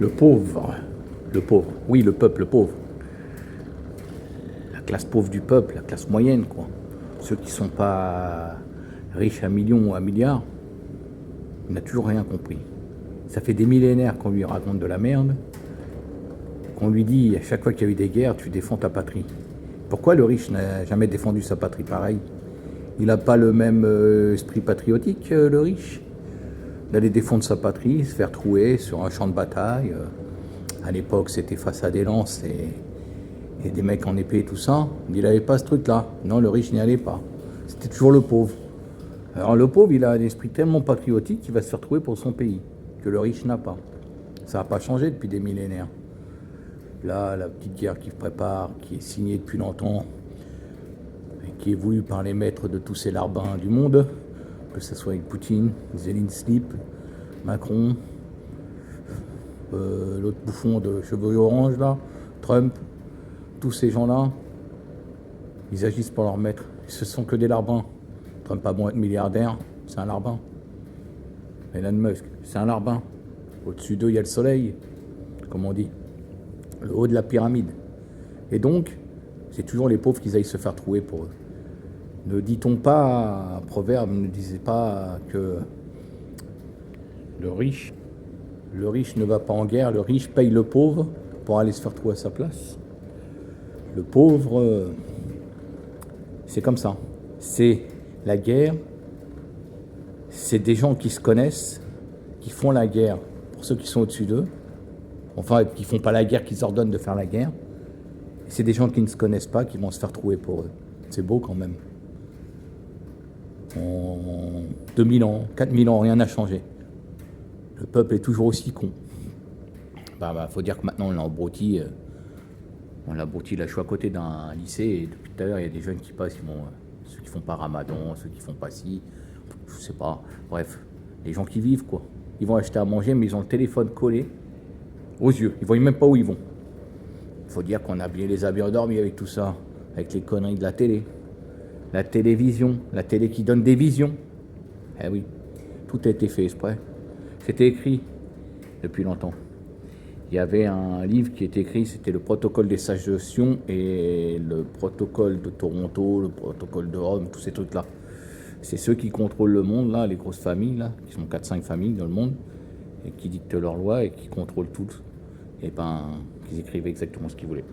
le pauvre, oui, le peuple pauvre, la classe pauvre du peuple, la classe moyenne, quoi. Ceux qui sont pas riches à millions ou à milliards, il n'a toujours rien compris. Ça fait des millénaires qu'on lui raconte de la merde, qu'on lui dit à chaque fois qu'il y a eu des guerres, tu défends ta patrie. Pourquoi le riche n'a jamais défendu sa patrie pareil? Il n'a pas le même esprit patriotique, le riche, d'aller défendre sa patrie, se faire trouer sur un champ de bataille. À l'époque, c'était face à des lances et des mecs en épée et tout ça. Il n'avait pas ce truc-là. Non, le riche n'y allait pas. C'était toujours le pauvre. Alors le pauvre, il a un esprit tellement patriotique qu'il va se faire trouver pour son pays, que le riche n'a pas. Ça n'a pas changé depuis des millénaires. Là, la petite guerre qui se prépare, qui est signée depuis longtemps, et qui est voulue par les maîtres de tous ces larbins du monde, que ce soit avec Poutine, Zelensky, Macron, l'autre bouffon de cheveux orange là, Trump, tous ces gens-là, ils agissent pour leur maître. Ce sont que des larbins. Trump a bon être milliardaire, c'est un larbin. Elon Musk, c'est un larbin. Au-dessus d'eux, il y a le soleil, comme on dit. Le haut de la pyramide. Et donc, c'est toujours les pauvres qui aillent se faire trouver pour eux. Ne dit-on pas, un proverbe, ne disait pas que le riche ne va pas en guerre, le riche paye le pauvre pour aller se faire trouver à sa place. Le pauvre, c'est comme ça. C'est la guerre, c'est des gens qui se connaissent, qui font la guerre pour ceux qui sont au-dessus d'eux, enfin, qui font pas la guerre, qui ordonnent de faire la guerre. Et c'est des gens qui ne se connaissent pas, qui vont se faire trouver pour eux. C'est beau quand même. En 2000 ans, 4000 ans, rien n'a changé. Le peuple est toujours aussi con. Faut dire que maintenant on l'a embrouti. On l'a embrouti là, je suis à côté d'un lycée et depuis tout à l'heure il y a des jeunes qui passent, ceux qui font pas ramadan, ceux qui font pas ci, je sais pas. Bref, les gens qui vivent quoi. Ils vont acheter à manger mais ils ont le téléphone collé aux yeux. Ils voient même pas où ils vont. Il faut dire qu'on a bien les habits endormis avec tout ça, avec les conneries de la télé. La télévision, la télé qui donne des visions. Eh oui, tout a été fait exprès. C'était écrit depuis longtemps. Il y avait un livre qui était écrit, c'était le protocole des sages de Sion et le protocole de Toronto, le protocole de Rome, tous ces trucs-là. C'est ceux qui contrôlent le monde, là, les grosses familles, là, qui sont 4-5 familles dans le monde, et qui dictent leurs lois et qui contrôlent tout. Et ben, qu'ils écrivaient exactement ce qu'ils voulaient.